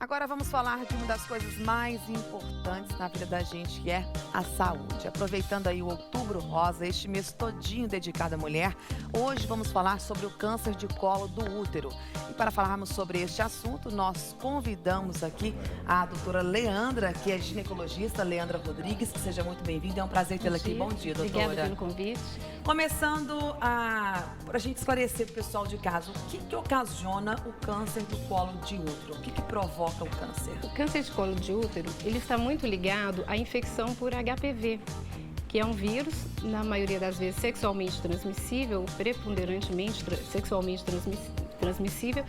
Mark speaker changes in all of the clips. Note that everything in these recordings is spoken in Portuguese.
Speaker 1: Agora vamos falar de uma das coisas mais importantes na vida da gente, que é a saúde. Aproveitando aí o Outubro Rosa, este mês todinho dedicado à mulher, hoje vamos falar sobre o câncer de colo do útero. E para falarmos sobre este assunto, nós convidamos aqui a doutora Leandra, que é ginecologista, Leandra Rodrigues. Seja muito bem-vinda, é um prazer tê-la aqui. Bom dia, doutora.
Speaker 2: Obrigada pelo convite.
Speaker 1: Começando para a gente esclarecer para o pessoal de casa, o que ocasiona o câncer do colo de útero? O que provoca o câncer?
Speaker 2: O câncer de colo de útero, ele está muito ligado à infecção por HPV, que é um vírus, na maioria das vezes sexualmente transmissível, preponderantemente sexualmente transmissível,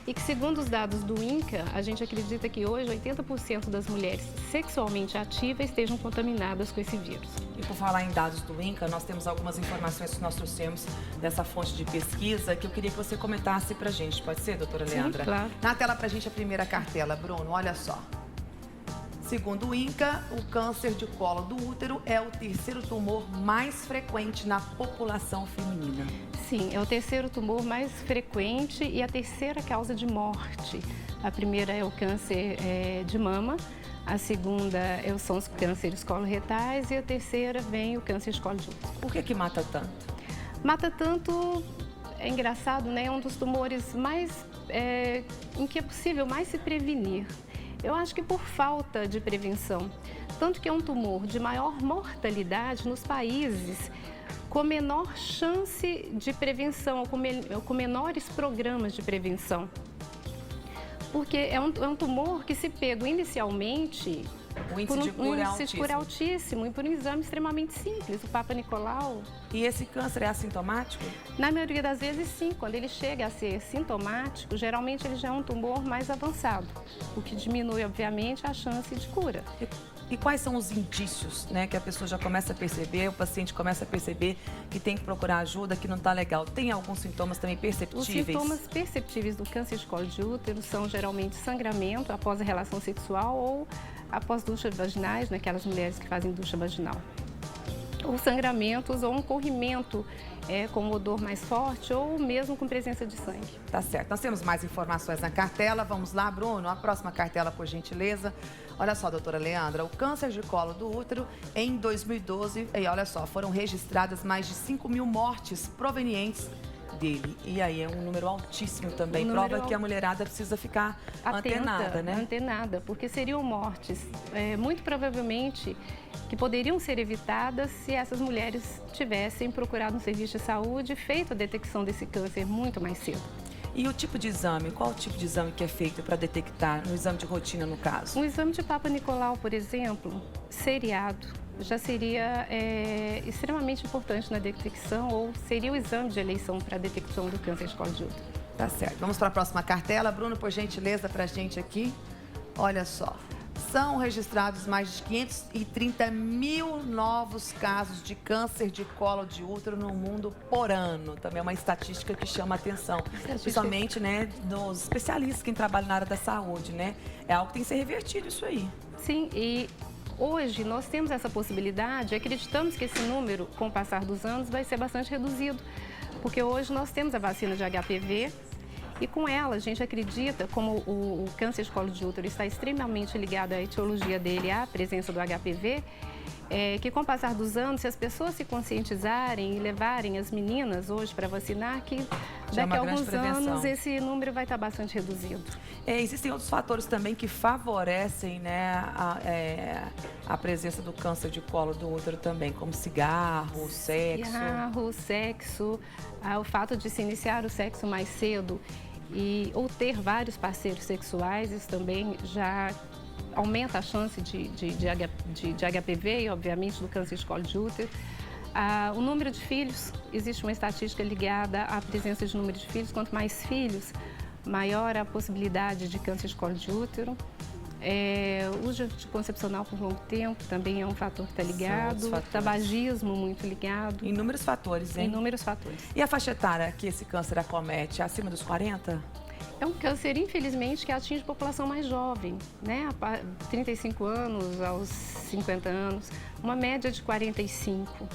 Speaker 2: e que, segundo os dados do INCA, a gente acredita que hoje 80% das mulheres sexualmente ativas estejam contaminadas com esse vírus.
Speaker 1: E por falar em dados do INCA, nós temos algumas informações que nós trouxemos dessa fonte de pesquisa que eu queria que você comentasse pra gente. Pode ser, doutora Leandra?
Speaker 2: Sim, claro.
Speaker 1: Na tela pra gente a primeira cartela, Bruno, olha só. Segundo o INCA, o câncer de colo do útero é o terceiro tumor mais frequente na população feminina.
Speaker 2: Sim, é o terceiro tumor mais frequente e a terceira causa de morte. A primeira é o câncer de mama, a segunda são os cânceres coloretais e a terceira vem o câncer de colo de útero.
Speaker 1: Por que mata tanto?
Speaker 2: Mata tanto, é engraçado, né? É um dos tumores mais, em que é possível mais se prevenir. Eu acho que por falta de prevenção. Tanto que é um tumor de maior mortalidade nos países com menor chance de prevenção, ou com menores programas de prevenção. Porque é um tumor que, se pego inicialmente,
Speaker 1: o índice de cura é
Speaker 2: altíssimo e por um exame extremamente simples, o Papa Nicolau.
Speaker 1: E esse câncer é assintomático?
Speaker 2: Na maioria das vezes, sim. Quando ele chega a ser sintomático, geralmente ele já é um tumor mais avançado, o que diminui, obviamente, a chance de cura.
Speaker 1: E quais são os indícios, né, que a pessoa já começa a perceber, o paciente começa a perceber que tem que procurar ajuda, que não está legal? Tem alguns sintomas também perceptíveis?
Speaker 2: Os sintomas perceptíveis do câncer de colo de útero são geralmente sangramento após a relação sexual ou após duchas vaginais, naquelas mulheres que fazem ducha vaginal. Ou sangramentos ou um corrimento com odor mais forte ou mesmo com presença de sangue.
Speaker 1: Tá certo. Nós temos mais informações na cartela. Vamos lá, Bruno. A próxima cartela, por gentileza. Olha só, doutora Leandra, o câncer de colo do útero em 2012, e olha só, foram registradas mais de 5.000 mortes provenientes dele. E aí é um número altíssimo também. Prova que a mulherada precisa ficar antenada, né?
Speaker 2: Antenada, porque seriam mortes, muito provavelmente, que poderiam ser evitadas se essas mulheres tivessem procurado um serviço de saúde e feito a detecção desse câncer muito mais cedo.
Speaker 1: E o tipo de exame? Qual o tipo de exame que é feito para detectar, no exame de rotina, no caso?
Speaker 2: Um exame de Papa Nicolau, por exemplo, seriado, já seria extremamente importante na detecção, ou seria o exame de eleição para a detecção do câncer de colo de útero.
Speaker 1: Tá certo. Vamos para a próxima cartela. Bruno, por gentileza, para a gente aqui. Olha só. São registrados mais de 530 mil novos casos de câncer de colo de útero no mundo por ano. Também é uma estatística que chama a atenção, principalmente, né, dos especialistas que trabalham na área da saúde, né? É algo que tem que ser revertido isso aí.
Speaker 2: Sim, e hoje nós temos essa possibilidade, acreditamos que esse número, com o passar dos anos, vai ser bastante reduzido, porque hoje nós temos a vacina de HPV, e com ela, a gente acredita, como o câncer de colo de útero está extremamente ligado à etiologia dele, à presença do HPV, que com o passar dos anos, se as pessoas se conscientizarem e levarem as meninas hoje para vacinar, que daqui a alguns anos esse número vai estar bastante reduzido.
Speaker 1: Existem outros fatores também que favorecem, né, a presença do câncer de colo do útero também, como cigarro, sexo. O fato de se iniciar o sexo mais cedo ou ter vários parceiros sexuais, isso também já aumenta a chance de HPV e, obviamente, do câncer de colo de útero. O número de filhos, existe uma estatística ligada à presença de número de filhos. Quanto mais filhos, maior a possibilidade de câncer de colo de útero. O uso anticoncepcional por longo tempo também é um fator que está ligado. Tabagismo muito ligado. Inúmeros fatores, hein?
Speaker 2: Inúmeros fatores.
Speaker 1: E a faixa etária que esse câncer acomete? Acima dos 40?
Speaker 2: É um câncer, infelizmente, que atinge a população mais jovem, né? 35 anos aos 50 anos, uma média de 45.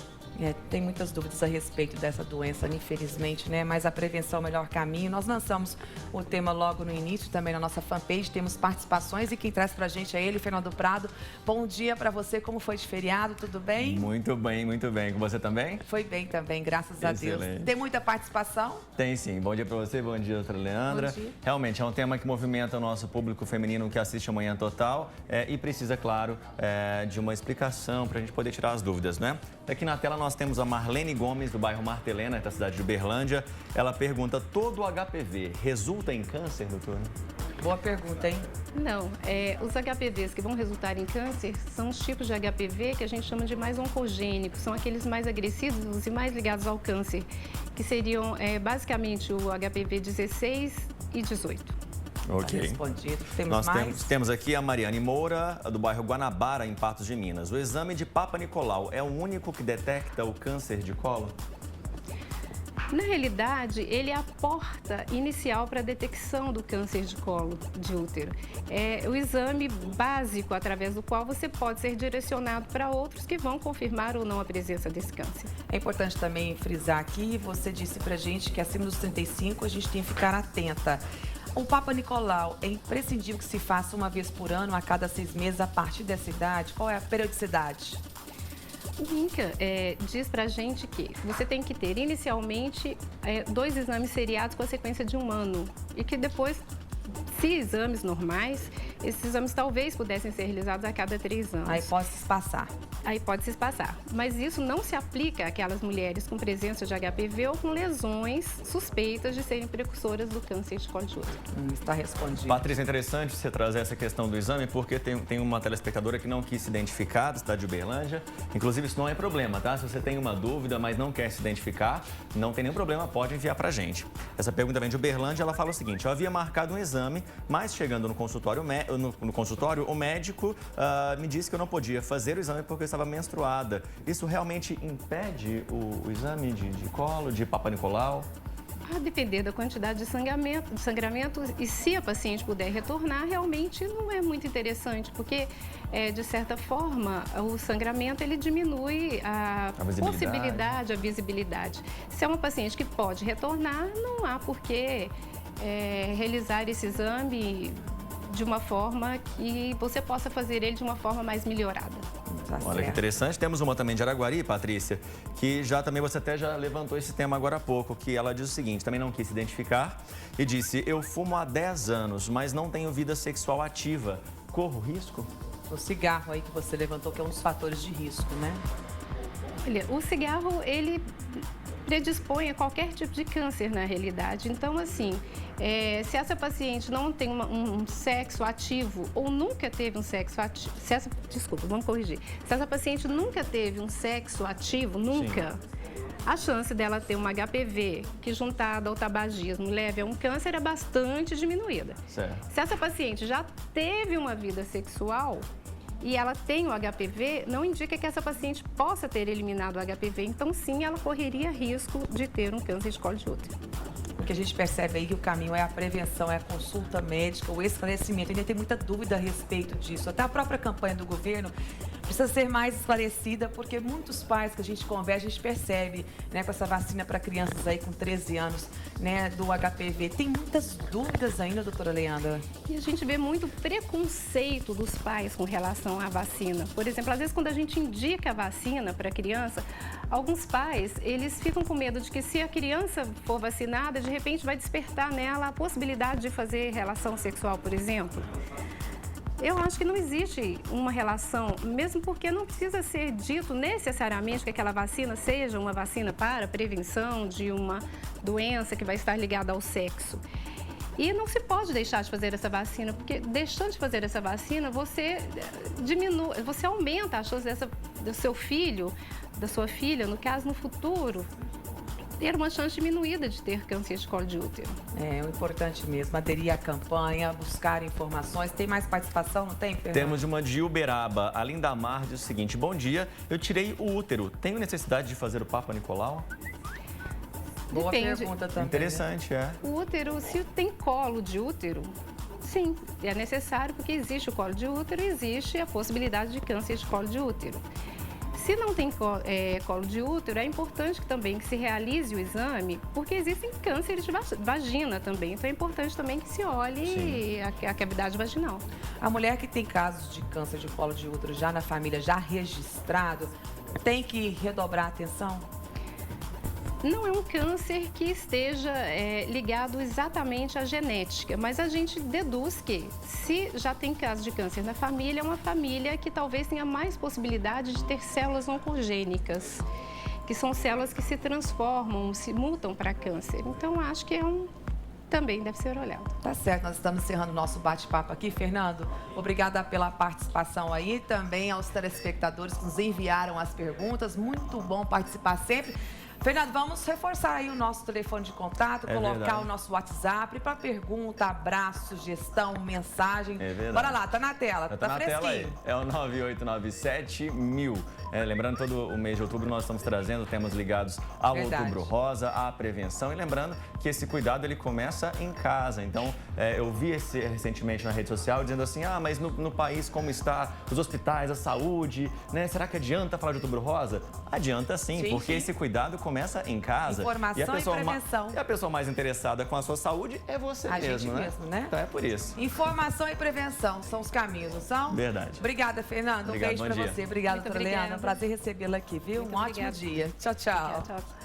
Speaker 3: Tem muitas dúvidas a respeito dessa doença, infelizmente, né? Mas a prevenção é o melhor caminho. Nós lançamos o tema logo no início, também na nossa fanpage, temos participações e quem traz pra gente é ele, Fernando Prado. Bom dia para você, como foi de feriado, tudo bem?
Speaker 4: Muito bem, muito bem. Com você também?
Speaker 3: Foi bem também, graças a Deus. Tem muita participação?
Speaker 4: Tem sim. Bom dia para você, bom dia, doutora Leandra.
Speaker 3: Bom dia.
Speaker 4: Realmente é um tema que movimenta o nosso público feminino que assiste Amanhã Total e precisa, claro, de uma explicação para a gente poder tirar as dúvidas, né? Aqui na tela nós temos a Marlene Gomes, do bairro Martelena, da cidade de Uberlândia. Ela pergunta, todo HPV resulta em câncer, doutora?
Speaker 3: Boa pergunta, hein?
Speaker 1: Não, os HPVs que vão resultar em câncer são os tipos de HPV que a gente chama de mais oncogênicos, são aqueles mais agressivos e mais ligados ao câncer, que seriam basicamente o HPV 16 e 18.
Speaker 4: Ok.
Speaker 3: Respondido.
Speaker 4: Nós temos aqui a Mariane Moura, do bairro Guanabara, em Patos de Minas. O exame de Papa Nicolau é o único que detecta o câncer de colo?
Speaker 1: Na realidade, ele é a porta inicial para a detecção do câncer de colo de útero. É o exame básico através do qual você pode ser direcionado para outros que vão confirmar ou não a presença desse câncer.
Speaker 3: É importante também frisar aqui, você disse pra gente que acima dos 35 a gente tem que ficar atenta. O Papa Nicolau é imprescindível que se faça uma vez por ano, a cada 6 meses, a partir dessa idade? Qual é a periodicidade?
Speaker 1: O INCA diz pra gente que você tem que ter inicialmente 2 exames seriados com a sequência de 1 ano e que depois, se exames normais, esses exames talvez pudessem ser realizados a cada 3 anos.
Speaker 3: Aí pode se espaçar.
Speaker 1: Aí pode se espaçar. Mas isso não se aplica àquelas mulheres com presença de HPV ou com lesões suspeitas de serem precursoras do câncer de colo de útero.
Speaker 3: Está respondido.
Speaker 4: Patrícia, é interessante você trazer essa questão do exame, porque tem uma telespectadora que não quis se identificar, da cidade de Uberlândia. Inclusive, isso não é problema, tá? Se você tem uma dúvida, mas não quer se identificar, não tem nenhum problema, pode enviar pra gente. Essa pergunta vem de Uberlândia, ela fala o seguinte: eu havia marcado um exame, mas chegando no consultório, o médico me disse que eu não podia fazer o exame porque eu estava menstruada. Isso realmente impede o exame de colo, de Papa Nicolau?
Speaker 1: A depender da quantidade de sangramento, e se a paciente puder retornar, realmente não é muito interessante, porque, de certa forma, o sangramento ele diminui a possibilidade, a visibilidade. Se é uma paciente que pode retornar, não há por que realizar esse exame de uma forma que você possa fazer ele de uma forma mais melhorada.
Speaker 4: Olha que interessante. Temos uma também de Araguari, Patrícia, que você até já levantou esse tema agora há pouco, que ela diz o seguinte, também não quis se identificar, e disse, eu fumo há 10 anos, mas não tenho vida sexual ativa. Corro risco?
Speaker 3: O cigarro aí que você levantou, que é um dos fatores de risco, né?
Speaker 1: Olha, o cigarro, ele predispõe a qualquer tipo de câncer, na realidade. Então, assim, se essa paciente não tem um sexo ativo ou nunca teve um sexo ativo... vamos corrigir. Se essa paciente nunca teve um sexo ativo, nunca... Sim. A chance dela ter um HPV que, juntado ao tabagismo, leve a um câncer é bastante diminuída.
Speaker 4: Certo.
Speaker 1: Se essa paciente já teve uma vida sexual e ela tem o HPV, não indica que essa paciente possa ter eliminado o HPV. Então, sim, ela correria risco de ter um câncer de colo de útero.
Speaker 3: O que a gente percebe aí que o caminho é a prevenção, é a consulta médica, o esclarecimento. Ainda tem muita dúvida a respeito disso. Até a própria campanha do governo precisa ser mais esclarecida, porque muitos pais que a gente conversa, a gente percebe, né, com essa vacina para crianças aí com 13 anos, né, do HPV. Tem muitas dúvidas ainda, doutora Leandra?
Speaker 1: E a gente vê muito preconceito dos pais com relação à vacina. Por exemplo, às vezes quando a gente indica a vacina para a criança, alguns pais, eles ficam com medo de que se a criança for vacinada, de repente vai despertar nela a possibilidade de fazer relação sexual, por exemplo. Eu acho que não existe uma relação, mesmo porque não precisa ser dito necessariamente que aquela vacina seja uma vacina para prevenção de uma doença que vai estar ligada ao sexo. E não se pode deixar de fazer essa vacina, porque deixando de fazer essa vacina, você aumenta a chance do seu filho, da sua filha, no caso, no futuro, ter uma chance diminuída de ter câncer de colo de útero.
Speaker 3: É o importante mesmo, aderir à campanha, buscar informações. Tem mais participação, não tem, Fernando?
Speaker 4: Temos uma de Uberaba. A Lindamar diz o seguinte, bom dia, eu tirei o útero, tenho necessidade de fazer o Papa Nicolau?
Speaker 3: Boa
Speaker 1: Depende.
Speaker 3: Pergunta também.
Speaker 4: Interessante, é.
Speaker 1: O útero, se tem colo de útero, sim, é necessário porque existe o colo de útero e existe a possibilidade de câncer de colo de útero. Se não tem colo de útero, é importante também que se realize o exame, porque existem cânceres de vagina também. Então, é importante também que se olhe a cavidade vaginal.
Speaker 3: A mulher que tem casos de câncer de colo de útero já na família, já registrado, tem que redobrar a atenção?
Speaker 1: Não é um câncer que esteja ligado exatamente à genética, mas a gente deduz que, se já tem caso de câncer na família, é uma família que talvez tenha mais possibilidade de ter células oncogênicas, que são células que se transformam, se mutam para câncer. Então, acho que também deve ser olhado.
Speaker 3: Tá certo, nós estamos encerrando o nosso bate-papo aqui. Fernando, obrigada pela participação aí, também aos telespectadores que nos enviaram as perguntas. Muito bom participar sempre. Fernando, vamos reforçar aí o nosso telefone de contato, colocar o nosso WhatsApp para pergunta, abraço, sugestão, mensagem. Bora lá, tá na tela, tá
Speaker 4: na
Speaker 3: fresquinho.
Speaker 4: Tela aí. É o 9897-1000. Lembrando, todo o mês de outubro nós estamos trazendo temas ligados ao Outubro Rosa, à prevenção. E lembrando que esse cuidado ele começa em casa. Então, eu vi recentemente na rede social dizendo assim, mas no país como está os hospitais, a saúde, né? Será que adianta falar de Outubro Rosa? Adianta sim, porque esse cuidado começa em casa.
Speaker 3: Informação e prevenção.
Speaker 4: E a pessoa mais interessada com a sua saúde é você mesmo, né? Então é por isso.
Speaker 3: Informação e prevenção são os caminhos, não são?
Speaker 4: Verdade.
Speaker 3: Obrigada, Fernando. Um beijo pra você. Obrigada, doutora Leana. Prazer recebê-la aqui, viu? Um ótimo dia. Tchau, tchau.
Speaker 1: Tchau.